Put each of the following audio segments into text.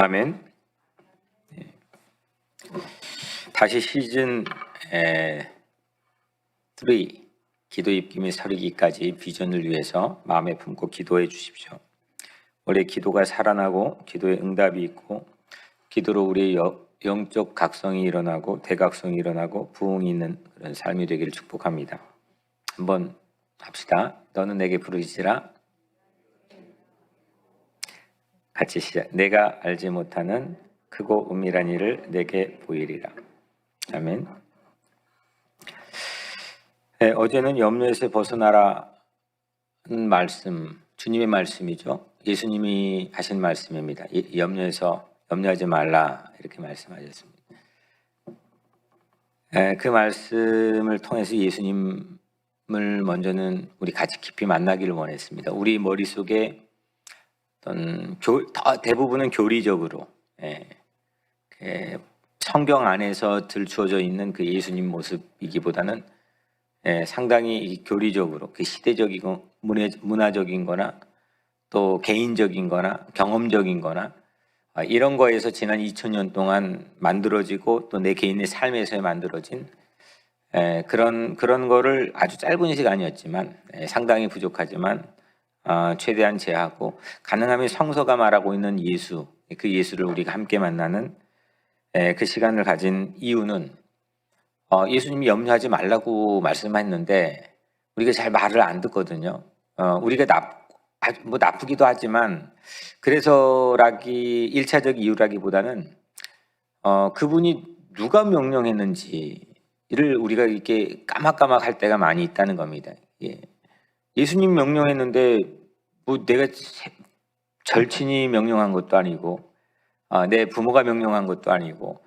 아멘. 다시 시즌 3 기도 입김이 서리기까지 비전을 위해서 마음에 품고 기도해 주십시오. 올해 기도가 살아나고 기도에 응답이 있고 기도로 우리의 영적 각성이 일어나고 대각성이 일어나고 부흥이 있는 그런 삶이 되기를 축복합니다. 한번 합시다. 너는 내게 부르짖으라. 같이 시작. 내가 알지 못하는 크고 은밀한 일을 내게 보이리라. 아멘. 네, 어제는 염려에서 벗어나라는 말씀, 주님의 말씀이죠. 예수님이 하신 말씀입니다. 염려에서 염려하지 말라 이렇게 말씀하셨습니다. 그 말씀을 통해서 예수님을 먼저는 우리 같이 깊이 만나기를 원했습니다. 우리 머릿속에 어떤 대부분은 교리적으로 성경 안에서 들추어져 있는 그 예수님 모습이기보다는 상당히 교리적으로 그 시대적이고 문화적인 거나 또 개인적인 거나 경험적인 거나 이런 거에서 지난 2000년 동안 만들어지고 또 내 개인의 삶에서 만들어진 그런 거를 아주 짧은 시간이었지만 상당히 부족하지만 최대한 제하고 가능하면 성서가 말하고 있는 예수, 그 예수를 우리가 함께 만나는 그 시간을 가진 이유는 예수님이 염려하지 말라고 말씀했는데 우리가 잘 말을 안 듣거든요. 우리가 나쁘기도 하지만 그래서라기 1차적 이유라기보다는 그분이 누가 명령했는지를 우리가 이렇게 까막까막 할 때가 많이 있다는 겁니다. 예수님 명령했는데 뭐 내가 절친이 명령한 것도 아니고 내 부모가 명령한 것도 아니고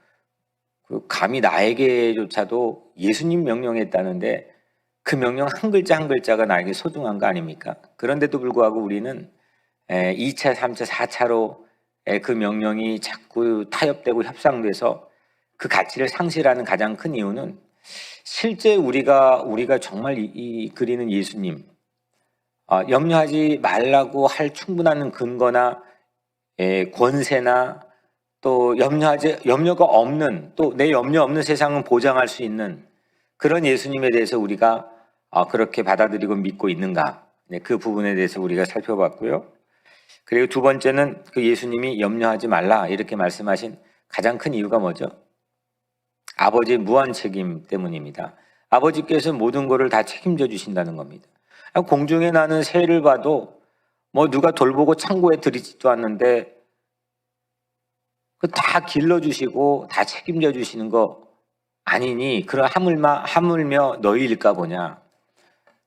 감히 나에게조차도 예수님 명령했다는데 그 명령 한 글자 한 글자가 나에게 소중한 거 아닙니까? 그런데도 불구하고 우리는 2차, 3차, 4차로 그 명령이 자꾸 타협되고 협상돼서 그 가치를 상실하는 가장 큰 이유는 실제 우리가 정말 이 그리는 예수님 염려하지 말라고 할 충분한 근거나 권세나 또 염려가 없는 또 내 염려 없는 세상은 보장할 수 있는 그런 예수님에 대해서 우리가 그렇게 받아들이고 믿고 있는가, 그 부분에 대해서 우리가 살펴봤고요. 그리고 두 번째는 그 예수님이 염려하지 말라 이렇게 말씀하신 가장 큰 이유가 뭐죠? 아버지의 무한 책임 때문입니다. 아버지께서 모든 것을 다 책임져 주신다는 겁니다. 공중에 나는 새를 봐도 뭐 누가 돌보고 창고에 들이지도 않는데 다 길러주시고 다 책임져 주시는 거 아니니 그런 하물며 너희일까 보냐.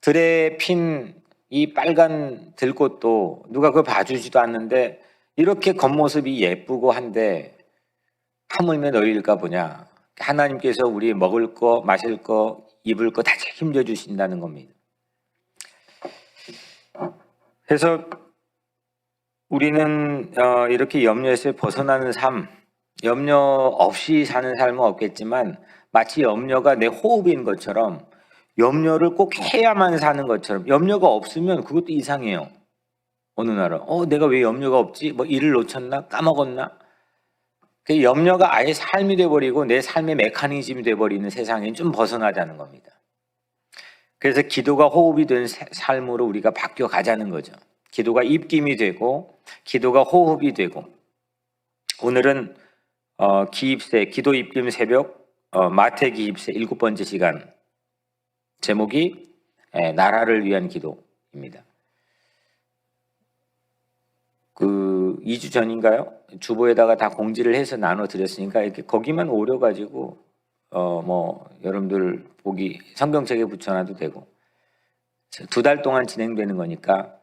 들에 핀 이 빨간 들꽃도 누가 그걸 봐주지도 않는데 이렇게 겉모습이 예쁘고 한데 하물며 너희일까 보냐. 하나님께서 우리 먹을 거 마실 거 입을 거 다 책임져 주신다는 겁니다. 그래서 우리는 이렇게 염려에서 벗어나는 삶, 염려 없이 사는 삶은 없겠지만 마치 염려가 내 호흡인 것처럼 염려를 꼭 해야만 사는 것처럼 염려가 없으면 그것도 이상해요. 어느 날은 내가 왜 염려가 없지? 뭐 일을 놓쳤나? 까먹었나? 그 염려가 아예 삶이 돼버리고 내 삶의 메커니즘이 돼버리는 세상에 좀 벗어나자는 겁니다. 그래서 기도가 호흡이 된 삶으로 우리가 바뀌어 가자는 거죠. 기도가 입김이 되고 기도가 호흡이 되고 오늘은 기입세 기도 입김 새벽 마태 기입세 7번째 시간 제목이 나라를 위한 기도입니다. 그 2주 전인가요? 주보에다가 다 공지를 해서 나눠 드렸으니까 이렇게 거기만 오려 가지고 뭐 여러분들 보기 성경책에 붙여놔도 되고 2달 동안 진행되는 거니까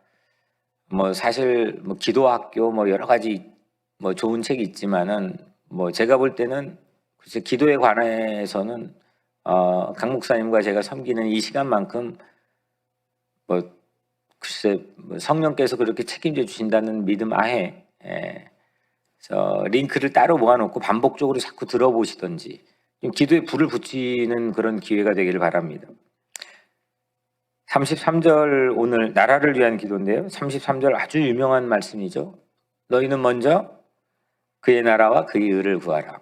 뭐 사실 뭐 기도학교 뭐 여러 가지 뭐 좋은 책이 있지만은 뭐 제가 볼 때는 글쎄 기도에 관해서는 강 목사님과 제가 섬기는 이 시간만큼 뭐 글쎄 뭐 성령께서 그렇게 책임져 주신다는 믿음 아해 링크를 따로 모아놓고 반복적으로 자꾸 들어보시던지 기도에 불을 붙이는 그런 기회가 되기를 바랍니다. 33절 오늘 나라를 위한 기도인데요. 33절 아주 유명한 말씀이죠. 너희는 먼저 그의 나라와 그의 의를 구하라.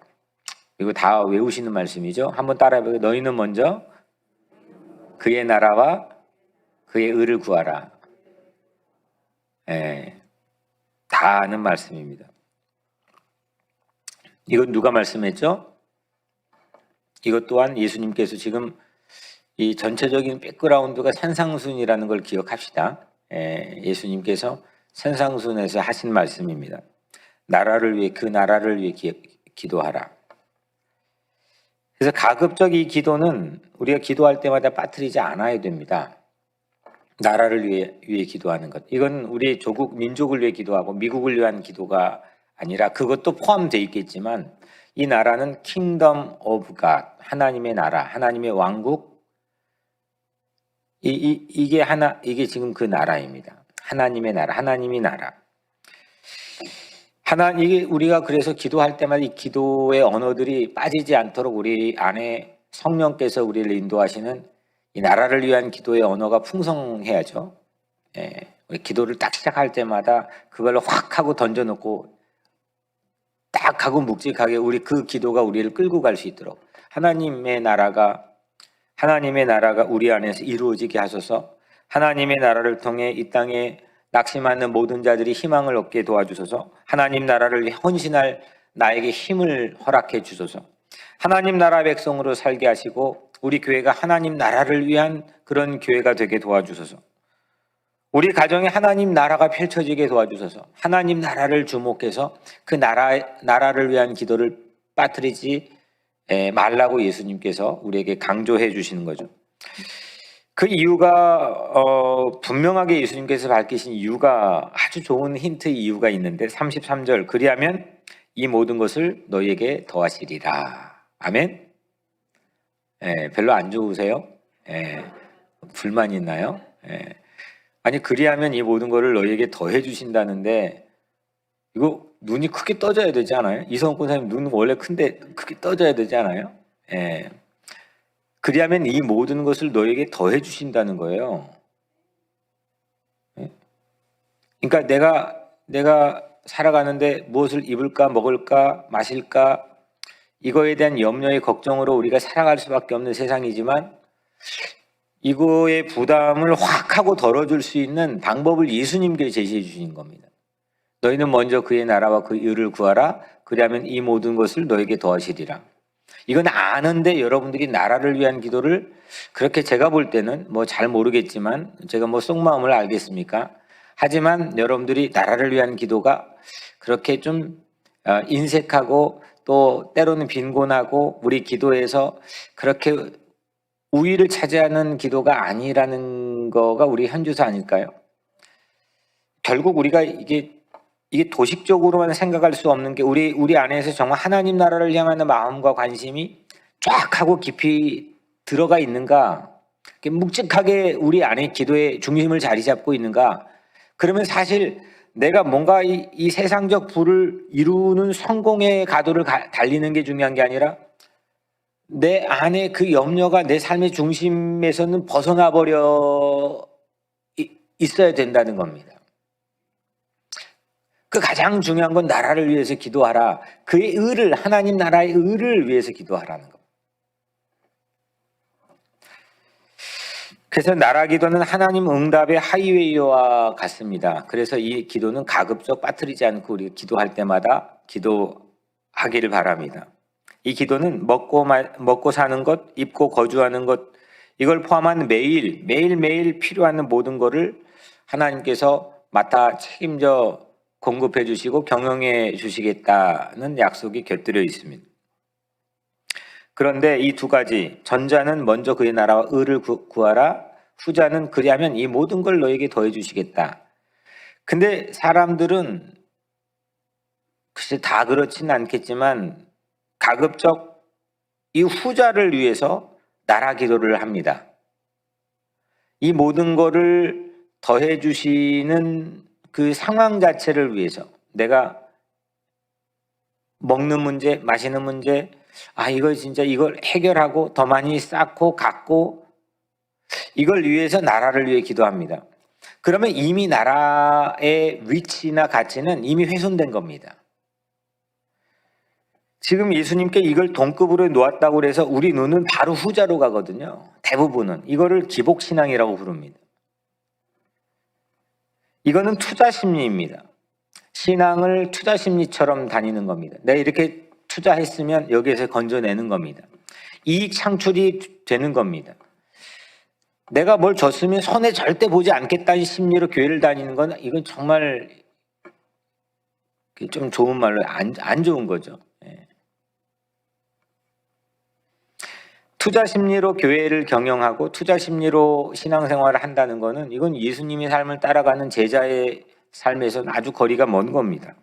이거 다 외우시는 말씀이죠. 한번 따라해보세요. 너희는 먼저 그의 나라와 그의 의를 구하라. 예, 다 아는 말씀입니다. 이건 누가 말씀했죠? 이것 또한 예수님께서 지금 이 전체적인 백그라운드가 산상순이라는 걸 기억합시다. 예수님께서 산상순에서 하신 말씀입니다. 나라를 위해, 그 나라를 위해 기도하라. 그래서 가급적 이 기도는 우리가 기도할 때마다 빠뜨리지 않아야 됩니다. 나라를 위해 기도하는 것. 이건 우리 조국 민족을 위해 기도하고 미국을 위한 기도가 아니라 그것도 포함되어 있겠지만 이 나라는 킹덤 오브 갓, 하나님의 나라, 하나님의 왕국. 이게 지금 그 나라입니다. 하나님의 나라, 하나님이 나라. 이게 우리가 그래서 기도할 때마다 이 기도의 언어들이 빠지지 않도록 우리 안에 성령께서 우리를 인도하시는 이 나라를 위한 기도의 언어가 풍성해야죠. 우리 기도를 딱 시작할 때마다 그걸 확 하고 던져놓고 딱 하고 묵직하게 우리 그 기도가 우리를 끌고 갈 수 있도록 하나님의 나라가 우리 안에서 이루어지게 하소서. 하나님의 나라를 통해 이 땅에 낙심하는 모든 자들이 희망을 얻게 도와주소서. 하나님 나라를 헌신할 나에게 힘을 허락해 주소서. 하나님 나라 백성으로 살게 하시고 우리 교회가 하나님 나라를 위한 그런 교회가 되게 도와주소서. 우리 가정에 하나님 나라가 펼쳐지게 도와주소서. 하나님 나라를 주목해서 그 나라를 위한 기도를 빠뜨리지 말라고 예수님께서 우리에게 강조해 주시는 거죠. 그 이유가 분명하게 예수님께서 밝히신 이유가 아주 좋은 힌트 이유가 있는데 33절 그리하면 이 모든 것을 너희에게 더하시리라. 아멘. 별로 안 좋으세요? 불만 있나요? 아니 그리하면 이 모든 것을 너희에게 더해 주신다는데 이거 눈이 크게 떠져야 되지 않아요? 이성훈 권사님 눈 원래 큰데 크게 떠져야 되지 않아요? 그리하면 이 모든 것을 너에게 더해 주신다는 거예요. 그러니까 내가 살아가는데 무엇을 입을까 먹을까 마실까 이거에 대한 염려의 걱정으로 우리가 살아갈 수밖에 없는 세상이지만 이거의 부담을 확 하고 덜어줄 수 있는 방법을 예수님께 제시해 주신 겁니다. 너희는 먼저 그의 나라와 그 의를 구하라. 그리하면 이 모든 것을 너에게 더하시리라. 이건 아는데 여러분들이 나라를 위한 기도를 그렇게 제가 볼 때는 뭐 잘 모르겠지만 제가 뭐 속마음을 알겠습니까? 하지만 여러분들이 나라를 위한 기도가 그렇게 좀 인색하고 또 때로는 빈곤하고 우리 기도에서 그렇게 우위를 차지하는 기도가 아니라는 거가 우리 현주소 아닐까요? 결국 우리가 이게 도식적으로만 생각할 수 없는 게 우리 안에서 정말 하나님 나라를 향하는 마음과 관심이 쫙 하고 깊이 들어가 있는가? 묵직하게 우리 안에 기도의 중심을 자리 잡고 있는가? 그러면 사실 내가 뭔가 이 세상적 부를 이루는 성공의 가도를 달리는 게 중요한 게 아니라 내 안에 그 염려가 내 삶의 중심에서는 벗어나 버려 있어야 된다는 겁니다. 그 가장 중요한 건 나라를 위해서 기도하라. 그의 의를 하나님 나라의 의를 위해서 기도하라는 겁니다. 그래서 나라 기도는 하나님 응답의 하이웨이와 같습니다. 그래서 이 기도는 가급적 빠뜨리지 않고 우리가 기도할 때마다 기도하기를 바랍니다. 이 기도는 먹고 사는 것, 입고 거주하는 것 이걸 포함한 매일매일 필요한 모든 것을 하나님께서 맡아 책임져 공급해 주시고 경영해 주시겠다는 약속이 곁들여 있습니다. 그런데 이 두 가지, 전자는 먼저 그의 나라와 의를 구하라, 후자는 그리하면 이 모든 걸 너에게 더해 주시겠다. 근데 사람들은 글쎄 다 그렇지는 않겠지만 가급적 이 후자를 위해서 나라 기도를 합니다. 이 모든 거를 더해 주시는 그 상황 자체를 위해서 내가 먹는 문제, 마시는 문제, 이걸 해결하고 더 많이 쌓고 갖고 이걸 위해서 나라를 위해 기도합니다. 그러면 이미 나라의 위치나 가치는 이미 훼손된 겁니다. 지금 예수님께 이걸 동급으로 놓았다고 해서 우리 눈은 바로 후자로 가거든요. 대부분은 이거를 기복신앙이라고 부릅니다. 이거는 투자심리입니다. 신앙을 투자심리처럼 다니는 겁니다. 내가 이렇게 투자했으면 여기에서 건져내는 겁니다. 이익 창출이 되는 겁니다. 내가 뭘 줬으면 손해 절대 보지 않겠다는 심리로 교회를 다니는 건 이건 정말 좀 좋은 말로 안 좋은 거죠. 투자 심리로 교회를 경영하고 투자 심리로 신앙생활을 한다는 거는 이건 예수님의 삶을 따라가는 제자의 삶에서는 아주 거리가 먼 겁니다.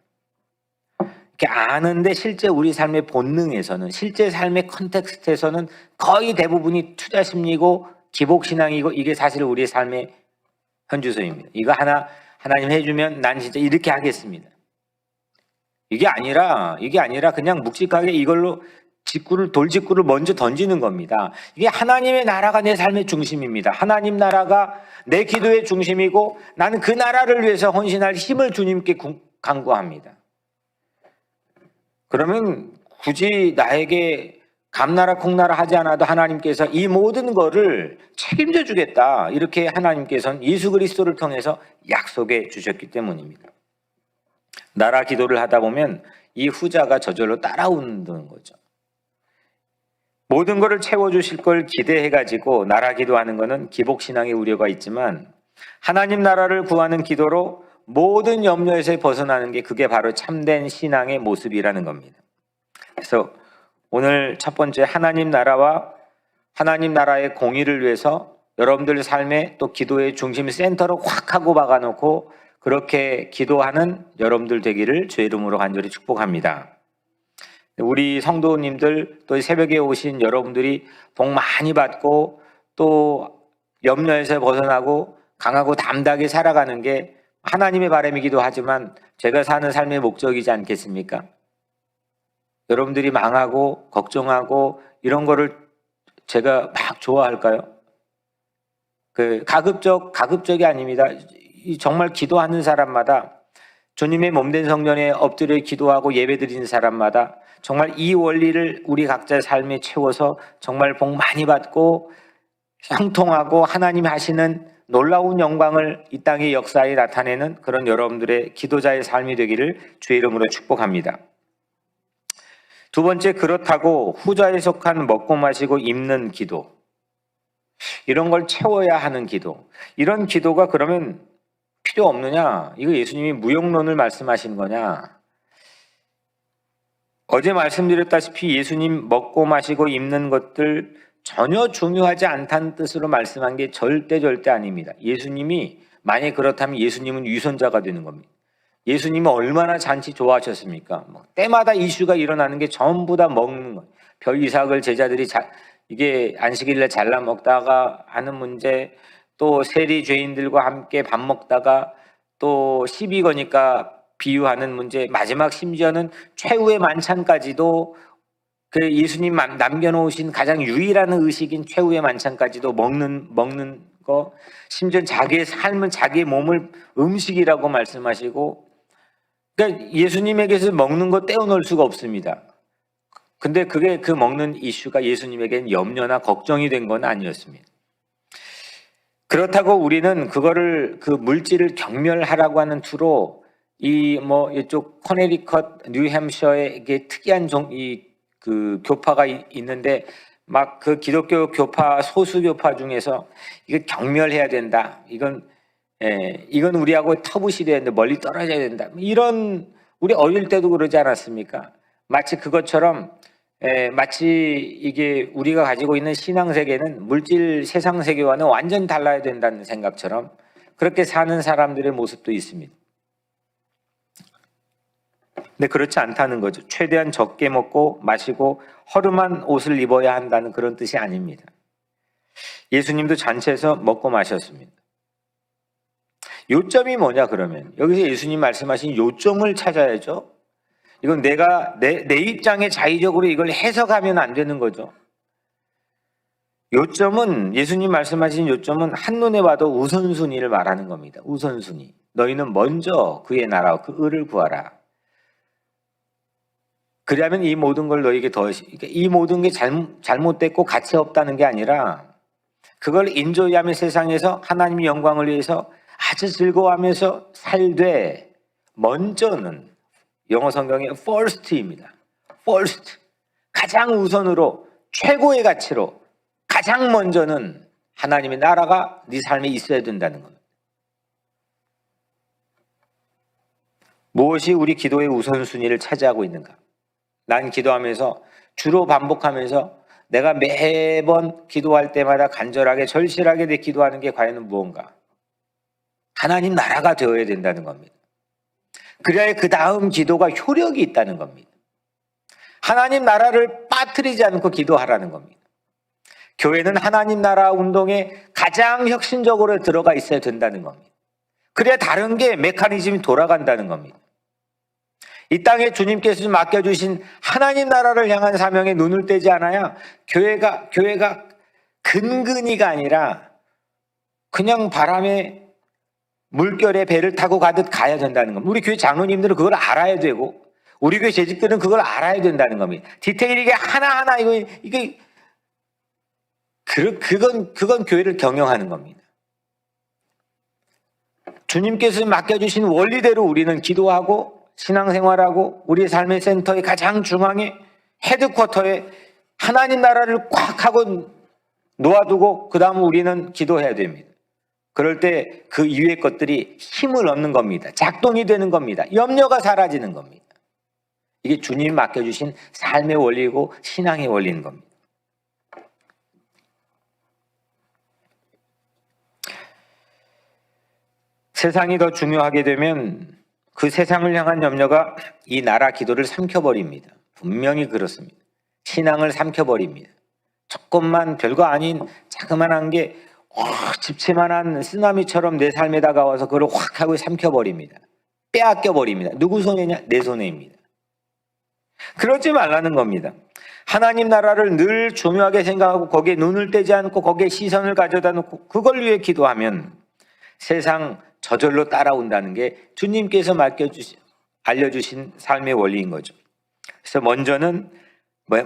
이렇게 아는데 실제 우리 삶의 본능에서는 실제 삶의 컨텍스트에서는 거의 대부분이 투자 심리고 기복 신앙이고 이게 사실 우리의 삶의 현주소입니다. 이거 하나님 해주면 난 진짜 이렇게 하겠습니다. 이게 아니라 그냥 묵직하게 이걸로 돌직구를 먼저 던지는 겁니다. 이게 하나님의 나라가 내 삶의 중심입니다. 하나님 나라가 내 기도의 중심이고 나는 그 나라를 위해서 헌신할 힘을 주님께 간구합니다. 그러면 굳이 나에게 감나라 콩나라 하지 않아도 하나님께서 이 모든 거를 책임져 주겠다. 이렇게 하나님께서는 예수 그리스도를 통해서 약속해 주셨기 때문입니다. 나라 기도를 하다 보면 이 후자가 저절로 따라오는 거죠. 모든 것을 채워주실 걸 기대해가지고 나라 기도하는 것은 기복신앙의 우려가 있지만 하나님 나라를 구하는 기도로 모든 염려에서 벗어나는 게 그게 바로 참된 신앙의 모습이라는 겁니다. 그래서 오늘 첫 번째 하나님 나라와 하나님 나라의 공의를 위해서 여러분들 삶에 또 기도의 중심 센터로 확 하고 박아놓고 그렇게 기도하는 여러분들 되기를 주의 이름으로 간절히 축복합니다. 우리 성도님들 또 새벽에 오신 여러분들이 복 많이 받고 또 염려에서 벗어나고 강하고 담대하게 살아가는 게 하나님의 바람이기도 하지만 제가 사는 삶의 목적이지 않겠습니까? 여러분들이 망하고 걱정하고 이런 거를 제가 막 좋아할까요? 가급적이 아닙니다. 정말 기도하는 사람마다 주님의 몸된 성전에 엎드려 기도하고 예배드리는 사람마다 정말 이 원리를 우리 각자의 삶에 채워서 정말 복 많이 받고 형통하고 하나님이 하시는 놀라운 영광을 이 땅의 역사에 나타내는 그런 여러분들의 기도자의 삶이 되기를 주의 이름으로 축복합니다. 두 번째, 그렇다고 후자에 속한 먹고 마시고 입는 기도, 이런 걸 채워야 하는 기도, 이런 기도가 그러면 필요 없느냐? 이거 예수님이 무용론을 말씀하신 거냐? 어제 말씀드렸다시피 예수님 먹고 마시고 입는 것들 전혀 중요하지 않다는 뜻으로 말씀한 게 절대 아닙니다. 예수님이 만약에 그렇다면 예수님은 위선자가 되는 겁니다. 예수님은 얼마나 잔치 좋아하셨습니까? 때마다 이슈가 일어나는 게 전부 다 먹는 거예요. 별 이삭을 제자들이 이게 안식일날 잘라 먹다가 하는 문제, 또 세리 죄인들과 함께 밥 먹다가 또 시비 거니까 비유하는 문제, 마지막 심지어는 최후의 만찬까지도 그 예수님 남겨놓으신 가장 유일한 의식인 최후의 만찬까지도 먹는 거, 심지어 자기의 삶은 자기의 몸을 음식이라고 말씀하시고, 그러니까 예수님에게서 먹는 거 떼어놓을 수가 없습니다. 근데 그게 그 먹는 이슈가 예수님에게는 염려나 걱정이 된 건 아니었습니다. 그렇다고 우리는 그거를 그 물질을 경멸하라고 하는 투로 이쪽 커네리컷, 뉴햄셔에 이게 특이한 그 교파가 있는데 막 그 기독교 교파 소수 교파 중에서 이거 경멸해야 된다. 이건 우리하고 터부시려야 된다. 멀리 떨어져야 된다. 이런 우리 어릴 때도 그러지 않았습니까? 마치 그것처럼 마치 이게 우리가 가지고 있는 신앙 세계는 물질 세상 세계와는 완전히 달라야 된다는 생각처럼 그렇게 사는 사람들의 모습도 있습니다. 근데 그렇지 않다는 거죠. 최대한 적게 먹고 마시고 허름한 옷을 입어야 한다는 그런 뜻이 아닙니다. 예수님도 잔치에서 먹고 마셨습니다. 요점이 뭐냐 그러면 여기서 예수님 말씀하신 요점을 찾아야죠. 이건 내가 내 입장에 자의적으로 이걸 해석하면 안 되는 거죠. 요점은 예수님 말씀하신 요점은 한눈에 봐도 우선순위를 말하는 겁니다. 우선순위. 너희는 먼저 그의 나라와 그 의를 구하라. 그러면 이 모든 걸 너에게 이 모든 게 잘못됐고 가치 없다는 게 아니라 그걸 인조이하며 세상에서 하나님의 영광을 위해서 아주 즐거워하면서 살되 먼저는 영어 성경에 first입니다. first. 가장 우선으로 최고의 가치로 가장 먼저는 하나님의 나라가 네 삶에 있어야 된다는 겁니다. 무엇이 우리 기도의 우선순위를 차지하고 있는가? 난 기도하면서 주로 반복하면서 내가 매번 기도할 때마다 간절하게 절실하게 내 기도하는 게 과연 무언가? 하나님 나라가 되어야 된다는 겁니다. 그래야 그 다음 기도가 효력이 있다는 겁니다. 하나님 나라를 빠뜨리지 않고 기도하라는 겁니다. 교회는 하나님 나라 운동에 가장 혁신적으로 들어가 있어야 된다는 겁니다. 그래야 다른 게 메커니즘이 돌아간다는 겁니다. 이 땅에 주님께서 맡겨주신 하나님 나라를 향한 사명에 눈을 떼지 않아야 교회가 근근히가 아니라 그냥 바람에 물결에 배를 타고 가듯 가야 된다는 겁니다. 우리 교회 장로님들은 그걸 알아야 되고 우리 교회 재직들은 그걸 알아야 된다는 겁니다. 디테일이게 하나하나 그건 교회를 경영하는 겁니다. 주님께서 맡겨주신 원리대로 우리는 기도하고 신앙생활하고 우리의 삶의 센터의 가장 중앙에 헤드쿼터에 하나님 나라를 꽉 하고 놓아두고 그 다음 우리는 기도해야 됩니다. 그럴 때 그 이외의 것들이 힘을 얻는 겁니다. 작동이 되는 겁니다. 염려가 사라지는 겁니다. 이게 주님이 맡겨주신 삶의 원리고 신앙의 원리인 겁니다. 세상이 더 중요하게 되면 그 세상을 향한 염려가 이 나라 기도를 삼켜버립니다. 분명히 그렇습니다. 신앙을 삼켜버립니다. 조금만 별거 아닌 자그만한 게 집채만한 쓰나미처럼 내 삶에 다가와서 그걸 확 하고 삼켜버립니다. 빼앗겨버립니다. 누구 손에냐? 내 손에입니다. 그러지 말라는 겁니다. 하나님 나라를 늘 중요하게 생각하고 거기에 눈을 떼지 않고 거기에 시선을 가져다 놓고 그걸 위해 기도하면 세상 저절로 따라온다는 게 주님께서 알려주신 삶의 원리인 거죠. 그래서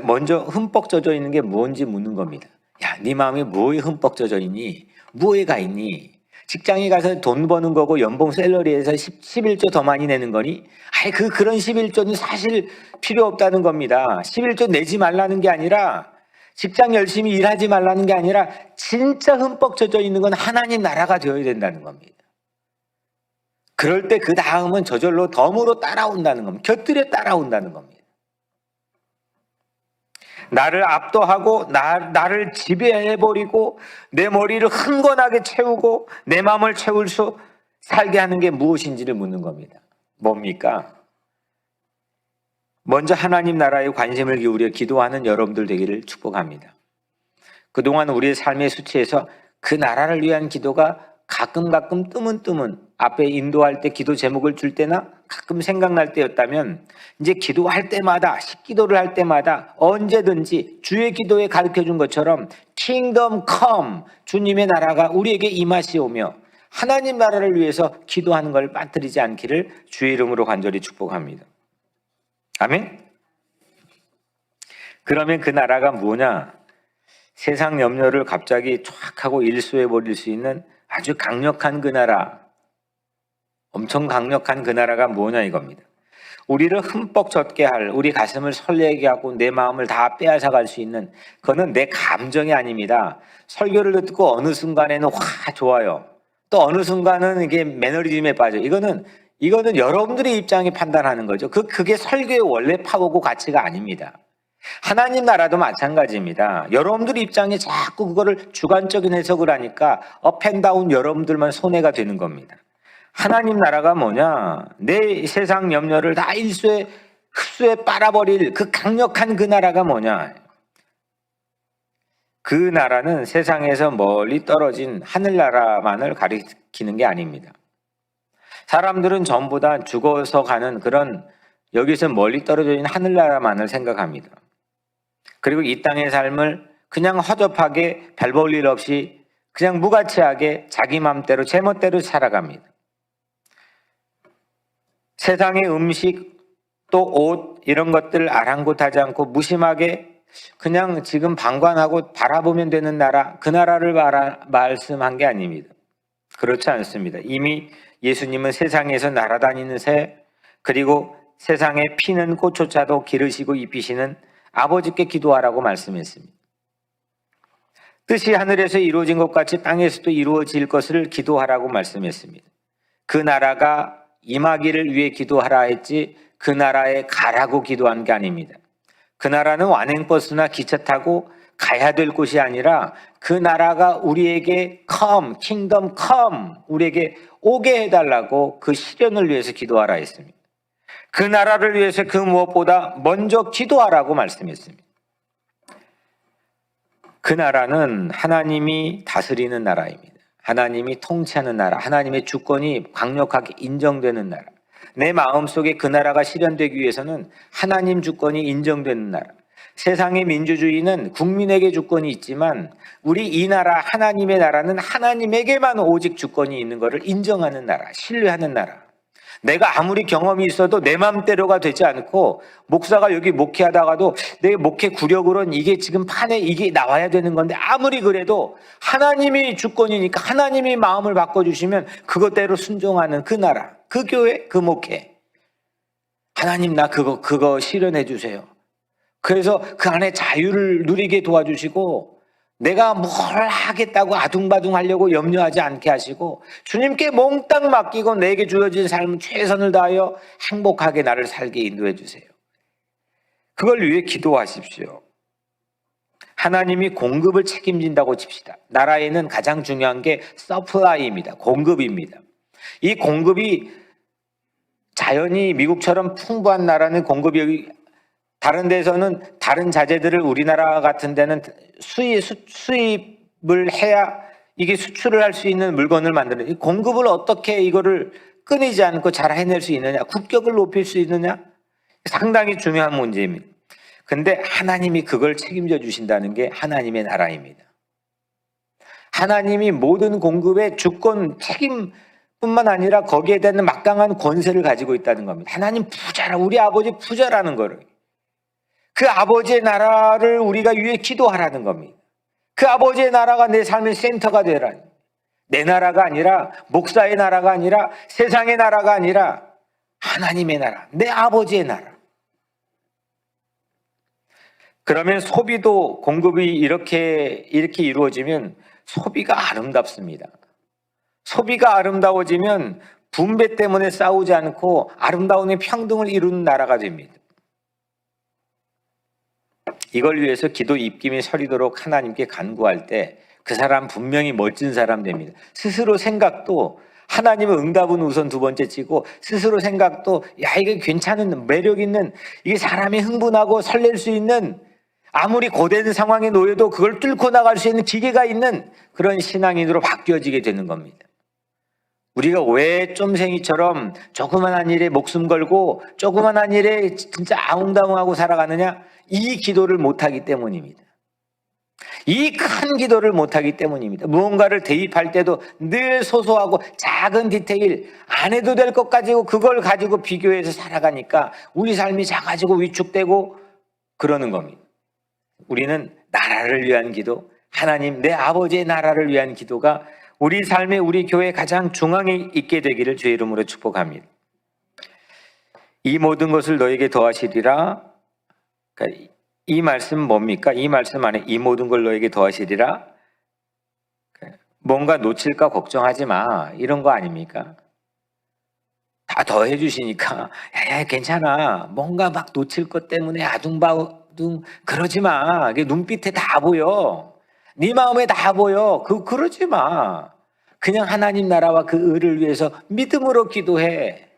먼저 흠뻑 젖어 있는 게 뭔지 묻는 겁니다. 야, 네 마음에 뭐에 흠뻑 젖어 있니? 뭐에 가 있니? 직장에 가서 돈 버는 거고 연봉 샐러리에서 11조 더 많이 내는 거니? 그런 11조는 사실 필요 없다는 겁니다. 11조 내지 말라는 게 아니라 직장 열심히 일하지 말라는 게 아니라 진짜 흠뻑 젖어 있는 건 하나님 나라가 되어야 된다는 겁니다. 그럴 때 그 다음은 저절로 덤으로 따라온다는 겁니다. 곁들여 따라온다는 겁니다. 나를 압도하고 나를 지배해버리고 내 머리를 흥건하게 채우고 내 마음을 채울 수 살게 하는 게 무엇인지를 묻는 겁니다. 뭡니까? 먼저 하나님 나라에 관심을 기울여 기도하는 여러분들 되기를 축복합니다. 그동안 우리의 삶의 수치에서 그 나라를 위한 기도가 가끔 뜨문뜨문 앞에 인도할 때 기도 제목을 줄 때나 가끔 생각날 때였다면 이제 기도할 때마다 식기도를 할 때마다 언제든지 주의 기도에 가르쳐준 것처럼 킹덤 컴 주님의 나라가 우리에게 임하시오며 하나님 나라를 위해서 기도하는 걸 빠뜨리지 않기를 주의 이름으로 간절히 축복합니다. 아멘? 그러면 그 나라가 뭐냐? 세상 염려를 갑자기 쫙 하고 일소해 버릴 수 있는 아주 강력한 그 나라, 엄청 강력한 그 나라가 뭐냐 이겁니다. 우리를 흠뻑 젖게 할, 우리 가슴을 설레게 하고 내 마음을 다 빼앗아 갈 수 있는 그거는 내 감정이 아닙니다. 설교를 듣고 어느 순간에는 좋아요. 또 어느 순간은 이게 매너리즘에 빠져. 이거는 여러분들의 입장이 판단하는 거죠. 그게 설교의 원래 파워고 가치가 아닙니다. 하나님 나라도 마찬가지입니다. 여러분들 입장에 자꾸 그거를 주관적인 해석을 하니까 업앤다운 여러분들만 손해가 되는 겁니다. 하나님 나라가 뭐냐? 내 세상 염려를 다 흡수해 빨아버릴 그 강력한 그 나라가 뭐냐? 그 나라는 세상에서 멀리 떨어진 하늘나라만을 가리키는 게 아닙니다. 사람들은 전부 다 죽어서 가는 그런 여기서 멀리 떨어져 있는 하늘나라만을 생각합니다. 그리고 이 땅의 삶을 그냥 허접하게 별 볼 일 없이 그냥 무가치하게 자기 맘대로 제멋대로 살아갑니다. 세상의 음식, 또 옷 이런 것들 아랑곳하지 않고 무심하게 그냥 지금 방관하고 바라보면 되는 나라, 그 나라를 말씀한 게 아닙니다. 그렇지 않습니다. 이미 예수님은 세상에서 날아다니는 새, 그리고 세상에 피는 꽃조차도 기르시고 입히시는 아버지께 기도하라고 말씀했습니다. 뜻이 하늘에서 이루어진 것 같이 땅에서도 이루어질 것을 기도하라고 말씀했습니다. 그 나라가 임하기를 위해 기도하라 했지 그 나라에 가라고 기도한 게 아닙니다. 그 나라는 완행버스나 기차 타고 가야 될 곳이 아니라 그 나라가 우리에게 come, kingdom come, 우리에게 오게 해달라고 그 실현을 위해서 기도하라 했습니다. 그 나라를 위해서 그 무엇보다 먼저 기도하라고 말씀했습니다. 그 나라는 하나님이 다스리는 나라입니다. 하나님이 통치하는 나라, 하나님의 주권이 강력하게 인정되는 나라. 내 마음속에 그 나라가 실현되기 위해서는 하나님 주권이 인정되는 나라. 세상의 민주주의는 국민에게 주권이 있지만 우리 이 나라 하나님의 나라는 하나님에게만 오직 주권이 있는 것을 인정하는 나라, 신뢰하는 나라. 내가 아무리 경험이 있어도 내 맘대로가 되지 않고 목사가 여기 목회하다가도 내 목회 구력으로는 이게 지금 판에 이게 나와야 되는 건데 아무리 그래도 하나님이 주권이니까 하나님이 마음을 바꿔주시면 그것대로 순종하는 그 나라, 그 교회, 그 목회. 하나님 나 그거 실현해 주세요. 그래서 그 안에 자유를 누리게 도와주시고 내가 뭘 하겠다고 아둥바둥 하려고 염려하지 않게 하시고 주님께 몽땅 맡기고 내게 주어진 삶 최선을 다하여 행복하게 나를 살게 인도해 주세요. 그걸 위해 기도하십시오. 하나님이 공급을 책임진다고 칩시다. 나라에는 가장 중요한 게 서플라이입니다. 공급입니다. 이 공급이 자연이 미국처럼 풍부한 나라는 공급이 다른 데서는 다른 자재들을 우리나라 같은 데는 수입을 해야 이게 수출을 할 수 있는 물건을 만드는 이 공급을 어떻게 이거를 끊이지 않고 잘 해낼 수 있느냐, 국격을 높일 수 있느냐 상당히 중요한 문제입니다. 근데 하나님이 그걸 책임져 주신다는 게 하나님의 나라입니다. 하나님이 모든 공급의 주권 책임뿐만 아니라 거기에 대한 막강한 권세를 가지고 있다는 겁니다. 하나님 부자라, 우리 아버지 부자라는 거를. 그 아버지의 나라를 우리가 위해 기도하라는 겁니다. 그 아버지의 나라가 내 삶의 센터가 되라니. 내 나라가 아니라 목사의 나라가 아니라 세상의 나라가 아니라 하나님의 나라, 내 아버지의 나라. 그러면 소비도 공급이 이렇게 이루어지면 소비가 아름답습니다. 소비가 아름다워지면 분배 때문에 싸우지 않고 아름다움의 평등을 이루는 나라가 됩니다. 이걸 위해서 기도 입김이 서리도록 하나님께 간구할 때 그 사람 분명히 멋진 사람 됩니다. 스스로 생각도 하나님의 응답은 우선 두 번째 치고 스스로 생각도 야 이게 괜찮은 매력 있는 이게 사람이 흥분하고 설렐 수 있는 아무리 고된 상황에 놓여도 그걸 뚫고 나갈 수 있는 기계가 있는 그런 신앙인으로 바뀌어지게 되는 겁니다. 우리가 왜 쫌생이처럼 조그만한 일에 목숨 걸고 조그만한 일에 진짜 아웅다웅하고 살아가느냐? 이 기도를 못하기 때문입니다. 이 큰 기도를 못하기 때문입니다. 무언가를 대입할 때도 늘 소소하고 작은 디테일 안 해도 될 것 가지고 그걸 가지고 비교해서 살아가니까 우리 삶이 작아지고 위축되고 그러는 겁니다. 우리는 나라를 위한 기도, 하나님 내 아버지의 나라를 위한 기도가 우리 삶의 우리 교회 가장 중앙에 있게 되기를 주의 이름으로 축복합니다. 이 모든 것을 너에게 더하시리라. 그러니까 이 말씀 뭡니까? 이 말씀 안에 이 모든 걸 너에게 더하시리라. 뭔가 놓칠까 걱정하지 마. 이런 거 아닙니까? 다 더해 주시니까 야 괜찮아. 뭔가 막 놓칠 것 때문에 아둥바둥 그러지 마. 이게 눈빛에 다 보여. 네 마음에 다 보여. 그러지 마. 그냥 하나님 나라와 그 의를 위해서 믿음으로 기도해.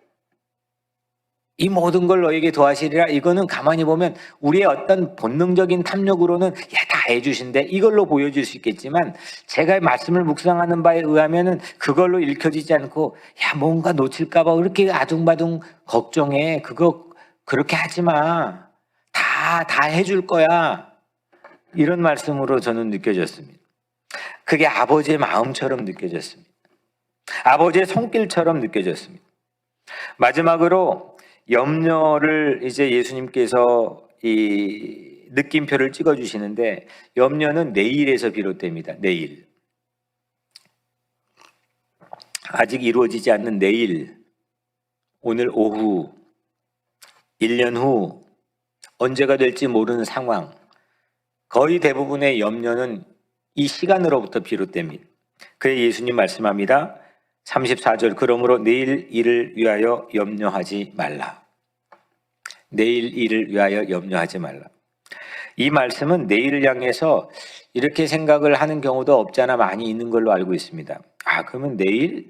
이 모든 걸 너에게 더하시리라. 이거는 가만히 보면 우리의 어떤 본능적인 탐욕으로는 다 해주신대 이걸로 보여줄 수 있겠지만 제가 말씀을 묵상하는 바에 의하면은 그걸로 읽혀지지 않고 뭔가 놓칠까 봐 그렇게 아둥바둥 걱정해. 그거 그렇게 하지 마. 다 해줄 거야. 이런 말씀으로 저는 느껴졌습니다. 그게 아버지의 마음처럼 느껴졌습니다. 아버지의 손길처럼 느껴졌습니다. 마지막으로 염려를 이제 예수님께서 이 느낌표를 찍어 주시는데, 염려는 내일에서 비롯됩니다. 내일. 아직 이루어지지 않는 내일, 오늘 오후, 1년 후, 언제가 될지 모르는 상황, 거의 대부분의 염려는 이 시간으로부터 비롯됩니다. 그래 예수님 말씀합니다. 34절, 그러므로 내일 일을 위하여 염려하지 말라. 내일 일을 위하여 염려하지 말라. 이 말씀은 내일을 향해서 이렇게 생각을 하는 경우도 없잖아 많이 있는 걸로 알고 있습니다. 그러면 내일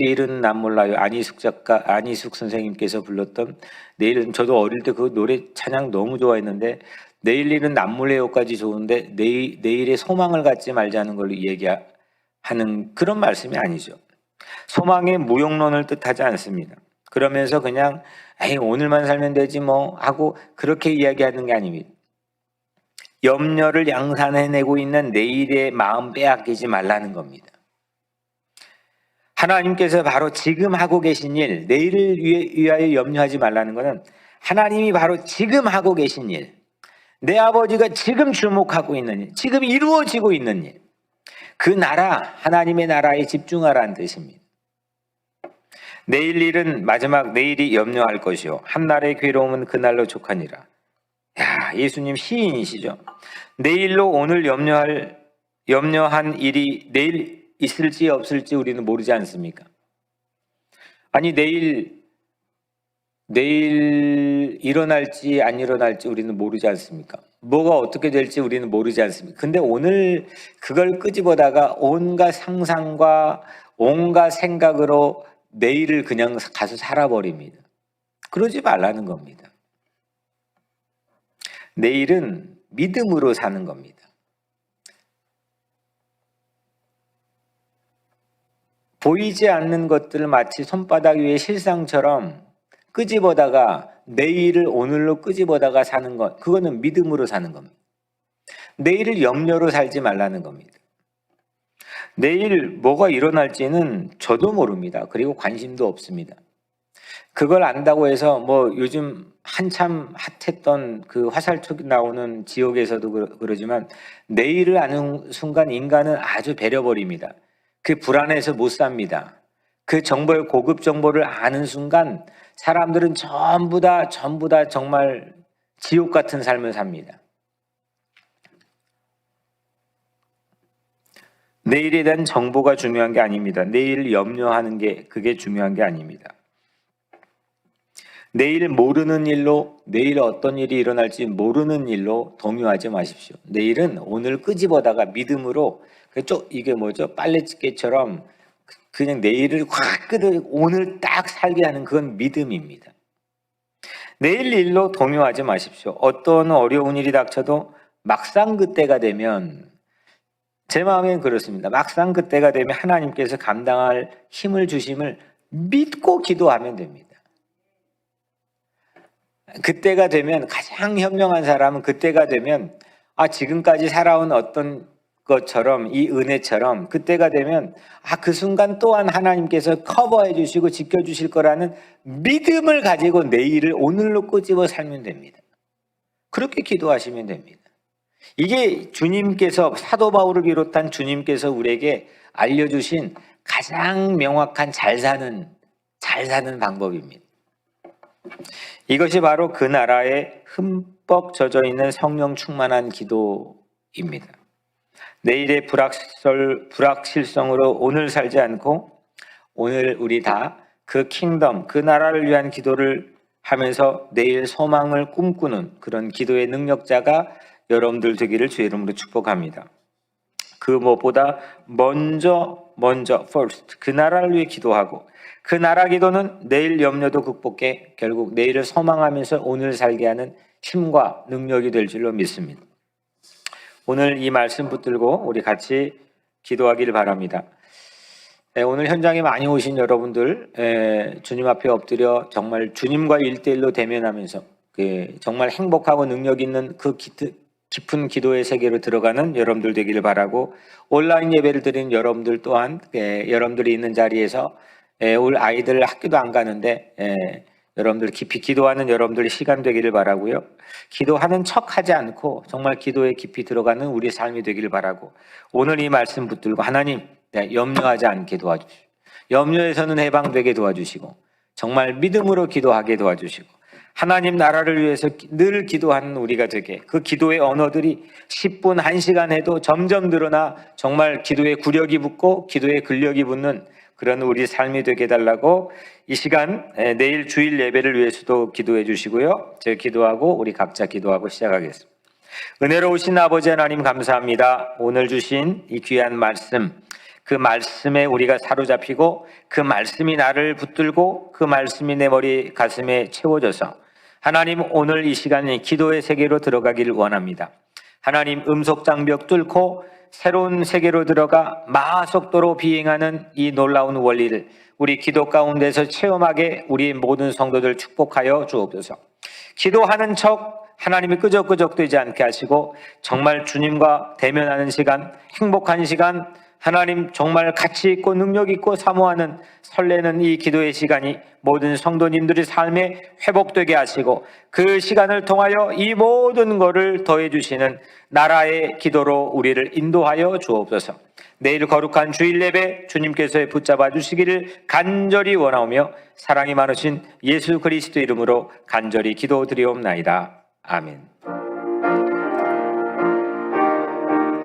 일은 난 몰라요. 안희숙 작가, 안희숙 선생님께서 불렀던 내일은, 저도 어릴 때 그 노래 찬양 너무 좋아했는데, 내일 일은 난 몰라요까지 좋은데 내일의 소망을 갖지 말자는 걸로 얘기하는 그런 말씀이 아니죠. 소망의 무용론을 뜻하지 않습니다. 그러면서 그냥 오늘만 살면 되지 뭐 하고 그렇게 이야기하는 게 아닙니다. 염려를 양산해내고 있는 내일의 마음 빼앗기지 말라는 겁니다. 하나님께서 바로 지금 하고 계신 일, 내일을 위하여 염려하지 말라는 것은 하나님이 바로 지금 하고 계신 일, 내 아버지가 지금 주목하고 있는 일, 지금 이루어지고 있는 일, 그 나라, 하나님의 나라에 집중하라는 뜻입니다. 내일 일은 마지막 내일이 염려할 것이요 한날의 괴로움은 그날로 족하니라. 예수님 시인이시죠. 내일로 오늘 염려한 일이 내일 있을지 없을지 우리는 모르지 않습니까? 아니 내일 일어날지 안 일어날지 우리는 모르지 않습니까? 뭐가 어떻게 될지 우리는 모르지 않습니까? 근데 오늘 그걸 끄집어다가 온갖 상상과 온갖 생각으로 내일을 그냥 가서 살아버립니다. 그러지 말라는 겁니다. 내일은 믿음으로 사는 겁니다. 보이지 않는 것들을 마치 손바닥 위에 실상처럼 끄집어다가 내일을 오늘로 끄집어다가 사는 것, 그거는 믿음으로 사는 겁니다. 내일을 염려로 살지 말라는 겁니다. 내일 뭐가 일어날지는 저도 모릅니다. 그리고 관심도 없습니다. 그걸 안다고 해서 뭐 요즘 한참 핫했던 그 화살촉이 나오는 지옥에서도 그러지만 내일을 아는 순간 인간은 아주 배려버립니다. 그 불안해서 못 삽니다. 그 정보의 고급 정보를 아는 순간 사람들은 전부 다 정말 지옥 같은 삶을 삽니다. 내일에 대한 정보가 중요한 게 아닙니다. 내일 염려하는 게 그게 중요한 게 아닙니다. 내일 모르는 일로, 내일 어떤 일이 일어날지 모르는 일로 동요하지 마십시오. 내일은 오늘 끄집어다가 믿음으로, 이게 뭐죠? 빨래집게처럼 그냥 내일을 확 끄덕 오늘 딱 살게 하는 그건 믿음입니다. 내일 일로 동요하지 마십시오. 어떤 어려운 일이 닥쳐도 막상 그때가 되면, 제 마음엔 그렇습니다. 막상 그때가 되면 하나님께서 감당할 힘을 주심을 믿고 기도하면 됩니다. 그때가 되면, 가장 현명한 사람은 그때가 되면 지금까지 살아온 어떤 것처럼, 이 은혜처럼 그때가 되면 그 순간 또한 하나님께서 커버해 주시고 지켜주실 거라는 믿음을 가지고 내일을 오늘로 끄집어 살면 됩니다. 그렇게 기도하시면 됩니다. 이게 주님께서, 사도 바울을 비롯한 주님께서 우리에게 알려주신 가장 명확한 잘 사는 방법입니다. 이것이 바로 그 나라에 흠뻑 젖어 있는 성령 충만한 기도입니다. 내일의 불확실성으로 오늘 살지 않고 오늘 우리 다 그 킹덤, 그 나라를 위한 기도를 하면서 내일 소망을 꿈꾸는 그런 기도의 능력자가 여러분들 되기를 주의 이름으로 축복합니다. 그 무엇보다 먼저 first 그 나라를 위해 기도하고, 그 나라 기도는 내일 염려도 극복해 결국 내일을 소망하면서 오늘 살게 하는 힘과 능력이 될 줄로 믿습니다. 오늘 이 말씀 붙들고 우리 같이 기도하기를 바랍니다. 오늘 현장에 많이 오신 여러분들, 주님 앞에 엎드려 정말 주님과 1대1로 대면하면서 정말 행복하고 능력 있는 그 깊은 기도의 세계로 들어가는 여러분들 되기를 바라고, 온라인 예배를 드리는 여러분들 또한 여러분들이 있는 자리에서 올 아이들 학교도 안 가는데 여러분들 깊이 기도하는 여러분들의 시간 되기를 바라고요. 기도하는 척하지 않고 정말 기도에 깊이 들어가는 우리 삶이 되기를 바라고, 오늘 이 말씀 붙들고 하나님 염려하지 않게 도와주시고, 염려에서는 해방되게 도와주시고, 정말 믿음으로 기도하게 도와주시고, 하나님 나라를 위해서 늘 기도하는 우리가 되게, 그 기도의 언어들이 10분, 1시간 해도 점점 늘어나 정말 기도에 구력이 붙고 기도에 근력이 붙는 그런 우리 삶이 되게 해달라고, 이 시간 내일 주일 예배를 위해서도 기도해 주시고요. 제가 기도하고 우리 각자 기도하고 시작하겠습니다. 은혜로우신 아버지 하나님 감사합니다. 오늘 주신 이 귀한 말씀, 그 말씀에 우리가 사로잡히고 그 말씀이 나를 붙들고 그 말씀이 내 머리 가슴에 채워져서 하나님 오늘 이 시간에 기도의 세계로 들어가기를 원합니다. 하나님 음속 장벽 뚫고 새로운 세계로 들어가 마하속도로 비행하는 이 놀라운 원리를 우리 기도 가운데서 체험하게 우리 모든 성도들 축복하여 주옵소서. 기도하는 척 하나님이 끄적끄적되지 않게 하시고 정말 주님과 대면하는 시간, 행복한 시간, 하나님 정말 가치 있고 능력 있고 사모하는 설레는 이 기도의 시간이 모든 성도님들의 삶에 회복되게 하시고 그 시간을 통하여 이 모든 것을 더해 주시는 나라의 기도로 우리를 인도하여 주옵소서. 내일 거룩한 주일 예배 주님께서 붙잡아 주시기를 간절히 원하오며 사랑이 많으신 예수 그리스도 이름으로 간절히 기도드리옵나이다. 아멘.